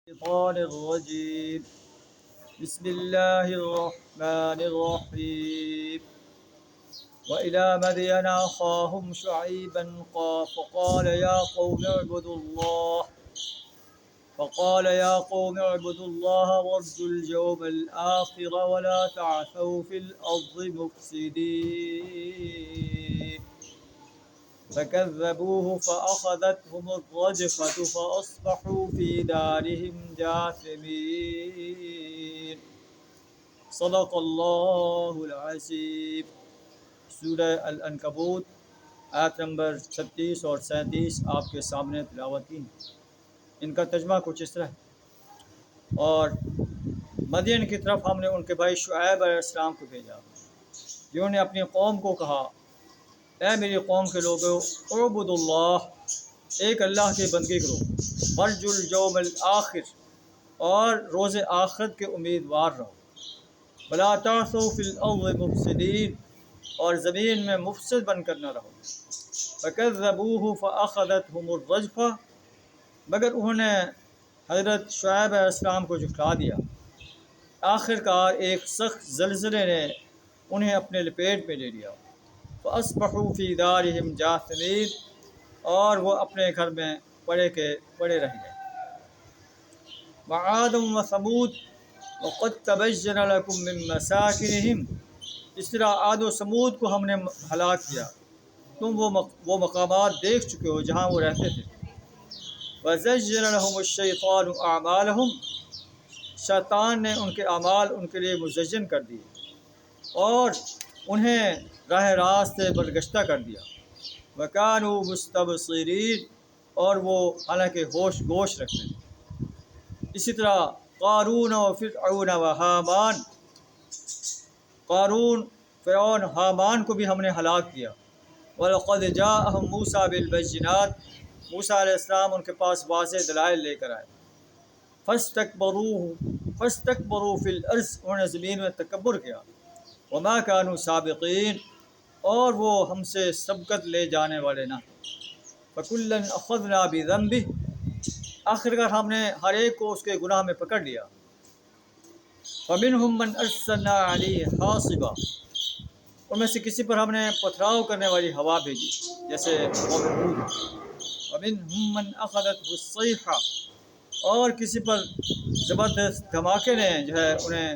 الشيطان الرجيم بسم الله الرحمن الرحيم وإلى مدين أخاهم شعيبا فقال يا قوم اعبدوا الله وارجوا اليوم الآخر ولا تعثوا في الأرض مفسدين فكذبوه فأخذتهم الرجفة فأصبحوا في دارهم جاثمين صدق اللہ العظیم۔ سورہ العنکبوت آیت نمبر 36 اور 37 آپ کے سامنے تلاوت کی۔ ان کا ترجمہ کچھ اس طرح ہے: اور مدین کی طرف ہم نے ان کے بھائی شعیب علیہ السلام کو بھیجا، جنہوں نے اپنی قوم کو کہا، اے میری قوم کے لوگو، اعبدوا اللہ، ایک اللہ کی بندگی کرو، وارجوا الیوم الآخر، اور روز آخرت کے امیدوار رہو، ولا تعثوا فی الارض مفسدین، اور زمین میں مفسد بن کر نہ رہو۔ فکذبوہ فاخذتہم الرجفہ، مگر انہوں نے حضرت شعیب علیہ السلام کو جھٹلا دیا، آخر کار ایک سخت زلزلے نے انہیں اپنے لپیٹ میں لے لیا۔ فاصبحوا فی دارہم جاثمین، اور وہ اپنے گھر میں پڑے کے پڑے رہ گئے۔ وعاد وثمود وقد تبین لکم من مساکنہم، اس طرح عاد و سمود کو ہم نے ہلاک کیا، تم وہ مقامات دیکھ چکے ہو جہاں وہ رہتے تھے۔ وزین لہم الشیطان اعمالہم، شیطان نے ان کے اعمال ان کے لیے مزین کر دیے اور انہیں راہ راست سے برگشتہ کر دیا۔ وکانوا مستبصرین، اور وہ حالانکہ ہوش گوش رکھتے تھے۔ اسی طرح قارون و فرعون و حامان، قارون، فرعون، حامان کو بھی ہم نے ہلاک کیا۔ وَلَقَدْ جَاءَهُم مُوسَىٰ بِالْبَيِّنَاتِ، موسیٰ علیہ السلام ان کے پاس واضح دلائل لے کر آئے۔ فَاسْتَكْبَرُوا فِي الْأَرْضِ، انہوں نے زمین میں تکبر کیا۔ وَمَا كَانُوا سَابِقِينَ، اور وہ ہم سے سبقت لے جانے والے نہ تھے۔ فَكُلًّا أَخَذْنَا بِذَنبِهِ، آخرکار ہم نے ہر ایک کو اس کے گناہ میں پکڑ لیا۔ فَمِنْهُمْ مَنْ أَرْسَلْنَا عَلَيْهِ حَاصِبًا، ان میں سے کسی پر ہم نے پتھراؤ کرنے والی ہوا بھیجی، جیسے قوم ہود۔ وَمِنْهُمْ مَنْ أَخَذَتْهُ الصَّيْحَةُ، اور کسی پر زبردست دھماکے نے جو ہے انہیں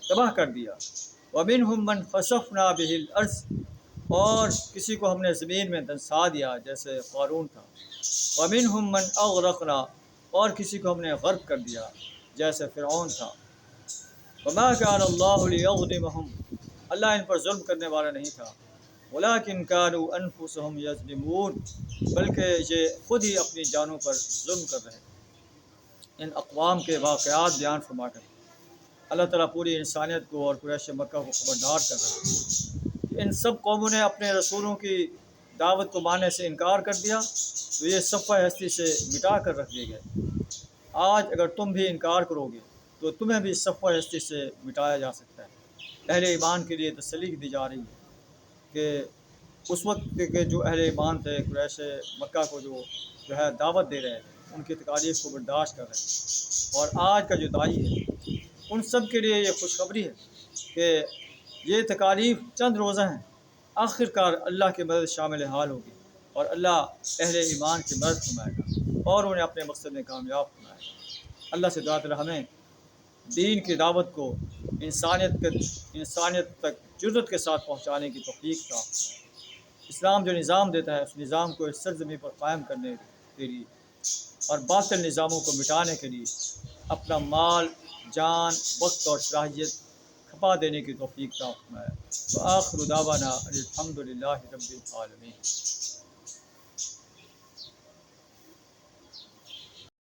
تباہ کر دیا۔ وَمِنْهُمْ مَنْ خَسَفْنَا بِهِ الْأَرْضَ، اور کسی کو ہم نے زمین میں دنسا دیا جیسے قارون تھا۔ وَمِنْهُمْ مَنْ أَغْرَقْنَا، اور کسی کو ہم نے غرق کر دیا جیسے فرعون تھا۔ وَمَا كَانَ اللَّهُ لِيَظْلِمَهُمْ، اللہ ان پر ظلم کرنے والا نہیں تھا، وَلَٰكِنْ كَانُوا أَنفُسَهُمْ يَظْلِمُونَ، بلکہ یہ خود ہی اپنی جانوں پر ظلم کر رہے تھے۔ ان اقوام کے واقعات بیان فرما کر اللہ تعالیٰ پوری انسانیت کو اور قریش مکہ کو خبردار کر رہے ہیں کہ ان سب قوموں نے اپنے رسولوں کی دعوت کو ماننے سے انکار کر دیا تو یہ صفحہ ہستی سے مٹا کر رکھ دیے گئے۔ آج اگر تم بھی انکار کرو گے تو تمہیں بھی صفحہ ہستی سے مٹایا جا سکتا ہے۔ اہل ایمان کے لیے تسلی دی جا رہی ہے کہ اس وقت کے جو اہل ایمان تھے، قریش مکہ کو جو ہے دعوت دے رہے تھے، ان کی تکالیف کو برداشت کر رہے ہیں، اور آج کا جو داعی ہے ان سب کے لیے یہ خوشخبری ہے کہ یہ تکالیف چند روزہ ہیں، آخر کار اللہ کی مدد شامل حال ہوگی اور اللہ اہل ایمان کی مدد فرمائے گا اور انہیں اپنے مقصد میں کامیاب فرمائے گا۔ اللہ سے دعا ہمیں دین کی دعوت کو انسانیت تک جرأت کے ساتھ پہنچانے کی توفیق عطا۔ اسلام جو نظام دیتا ہے اس نظام کو اس سرزمین پر قائم کرنے کے لیے اور باطل نظاموں کو مٹانے کے لیے اپنا مال، جان، وقت اور صلاحیت کھپا دینے کی توفیق عطا فرمائے۔ وآخر دعوانا الحمد للہ رب العالمین۔